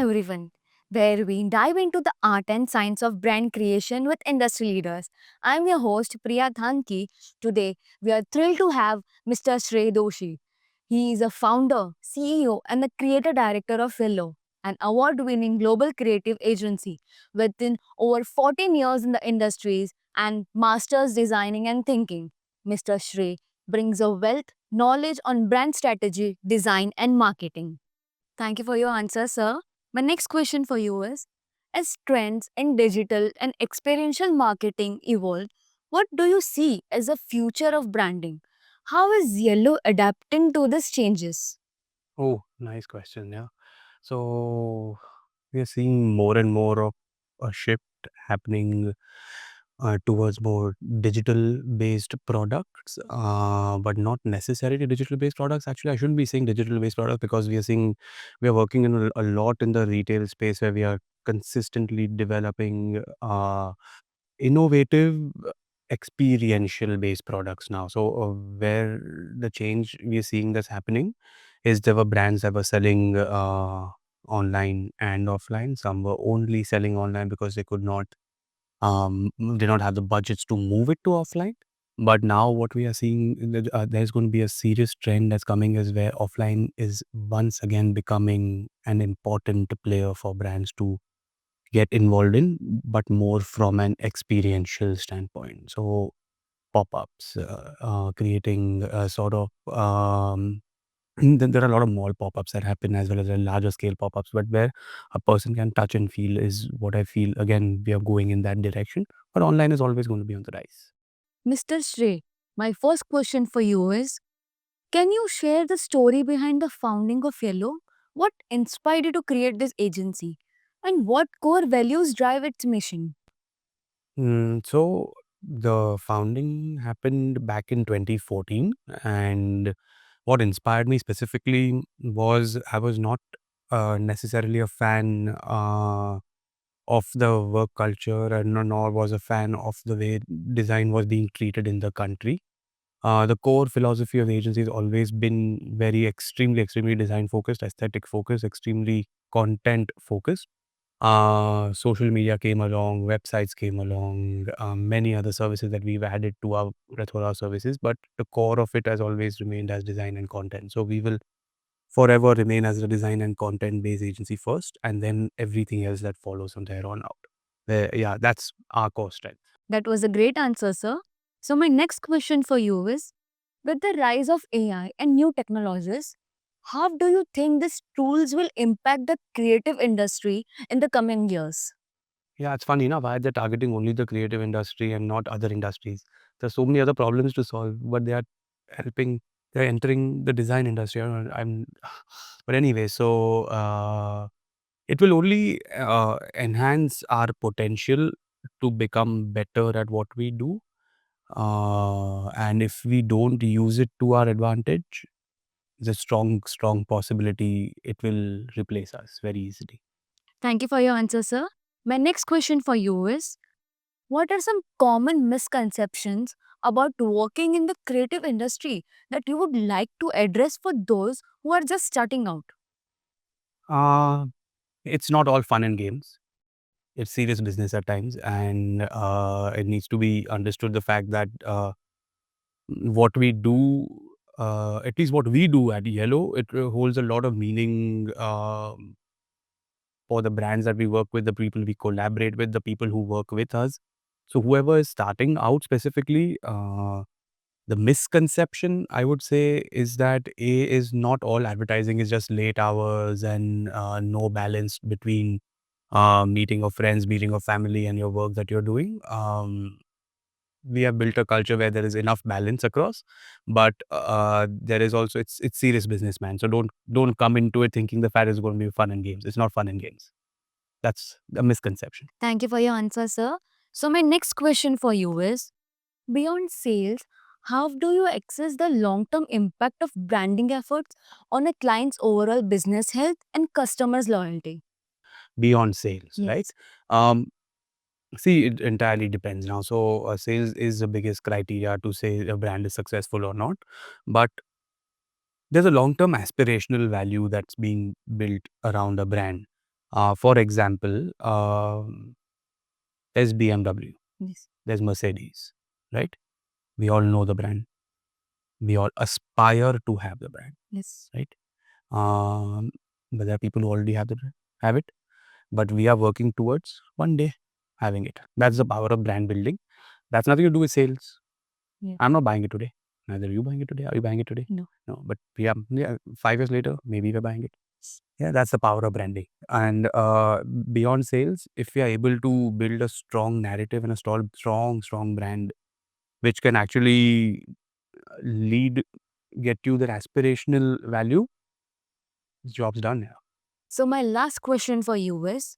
everyone, where we dive into the art and science of brand creation with industry leaders. I'm your host, Priya Thanki. Today, we are thrilled to have Mr. Shrey Doshi. He is a founder, CEO, and the creative director of Fellow, an award winning global creative agency within over 14 years in the industries and masters designing and thinking. Mr. Shrey brings a wealth knowledge on brand strategy, design, and marketing. Thank you for your answer, sir. My next question for you is: as trends in digital and experiential marketing evolve, what do you see as the future of branding? How is Yellow adapting to these changes? Oh, nice question. Yeah. So we are seeing more and more of a shift happening towards more digital based products, but not necessarily digital based products. Actually, I shouldn't be saying digital based products because we are working in a lot in the retail space where we are consistently developing innovative experiential based products now. So where the change we are seeing that's happening is there were brands that were selling online and offline. Some were only selling online because they could not did not have the budgets to move it to offline. But now what we are seeing, there's going to be a serious trend that's coming is where offline is once again becoming an important player for brands to get involved in, but more from an experiential standpoint. So pop-ups, creating a sort of then there are a lot of mall pop-ups that happen as well as a larger scale pop-ups, but where a person can touch and feel is what I feel. Again, we are going in that direction, but online is always going to be on the rise. Mr. Shrey, my first question for you is: can you share the story behind the founding of Yellow? What inspired you to create this agency? And what core values drive its mission? So the founding happened back in 2014, and what inspired me specifically was I was not necessarily a fan of the work culture, and nor was a fan of the way design was being treated in the country. The core philosophy of the agency has always been very extremely design focused, aesthetic focused, extremely content focused. Social media came along, websites came along, many other services that we've added to our plethora of services, but the core of it has always remained as design and content. So we will forever remain as a design and content based agency first, and then everything else that follows from there on out. Yeah, that's our core strength. That was a great answer, sir. So, my next question for you is: with the rise of AI and new technologies, how do you think these tools will impact the creative industry in the coming years? Yeah, it's funny, now why they're targeting only the creative industry and not other industries. There's so many other problems to solve, but they are helping. They're entering the design industry. But anyway, so it will only enhance our potential to become better at what we do. And if we don't use it to our advantage, there's a strong possibility it will replace us very easily. Thank you for your answer, sir. My next question for you is: what are some common misconceptions about working in the creative industry that you would like to address for those who are just starting out? Uh, it's not all fun and games. It's serious business at times, and it needs to be understood the fact that what we do, at least what we do at Yellow, it holds a lot of meaning for the brands that we work with, the people we collaborate with, the people who work with us. So whoever is starting out specifically, the misconception I would say is that A is not all advertising is just late hours and no balance between meeting of friends, meeting of family, and your work that you're doing. We have built a culture where there is enough balance across, but there is also it's serious business, man. So don't come into it thinking the fat is going to be fun and games. It's not fun and games. That's a misconception. Thank you for your answer, sir. So, my next question for you is: beyond sales, how do you assess the long term impact of branding efforts on a client's overall business health and customers' loyalty? Beyond sales, right? Yes. Um, See, it entirely depends now. So, sales is the biggest criteria to say a brand is successful or not. But there's a long-term aspirational value that's being built around a brand. For example, there's BMW, Yes. there's Mercedes, right? We all know the brand. We all aspire to have the brand, Yes. right? But there are people who already have the brand, have it, but we are working towards one day having it. That's the power of brand building. That's nothing to do with sales. Yeah. I'm not buying it today. Neither are you buying it today. Are you buying it today? No. No. But yeah, 5 years later, maybe we're buying it. Yeah, that's the power of branding. And beyond sales, if we are able to build a strong narrative and a strong brand, which can actually lead, get you that aspirational value, job's done. Yeah. So, my last question for you is,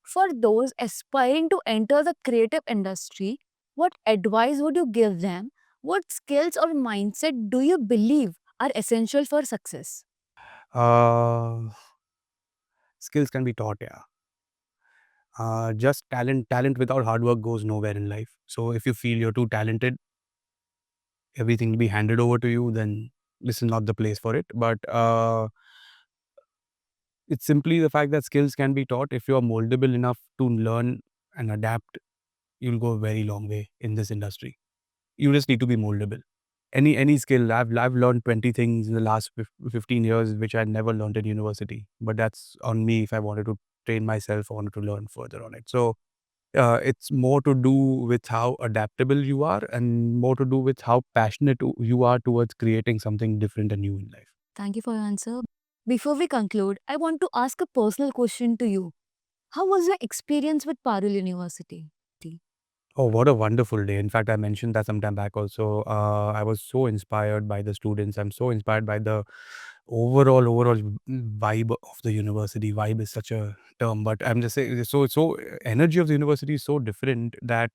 for those aspiring to enter the creative industry, what advice would you give them? What skills or mindset do you believe are essential for success? Uh, Skills can be taught. Yeah. Just talent without hard work goes nowhere in life. So if you feel you're too talented, everything will be handed over to you, then this is not the place for it. But it's simply the fact that skills can be taught. If you are moldable enough to learn and adapt, you'll go a very long way in this industry. You just need to be moldable. Any skill. I've learned 20 things in the last 15 years which I never learned in university. But that's on me if I wanted to train myself, I wanted to learn further on it. So it's more to do with how adaptable you are and more to do with how passionate you are towards creating something different and new in life. Thank you for your answer. Before we conclude, I want to ask a personal question to you. How was your experience with Parul University? Oh, what a wonderful day. In fact, I mentioned that some time back also. I was so inspired by the students. I'm so inspired by the overall vibe of the university. Vibe is such a term, but I'm just saying, so energy of the university is so different that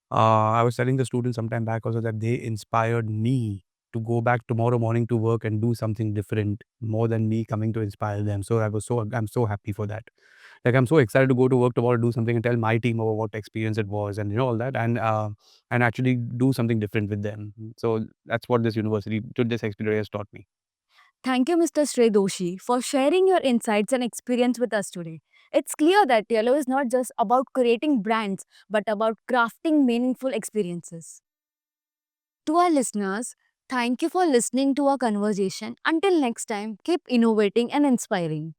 I was telling the students some time back also that they inspired me to go back tomorrow morning to work and do something different more than me coming to inspire them. So I'm so happy for that. Like I'm so excited to go to work tomorrow, do something and tell my team about what experience it was and all that and actually do something different with them. So that's what this university, to this experience has taught me. Thank you, Mr. Shrey Doshi, for sharing your insights and experience with us today. It's clear that Yellow is not just about creating brands, but about crafting meaningful experiences. To our listeners, thank you for listening to our conversation. Until next time, keep innovating and inspiring.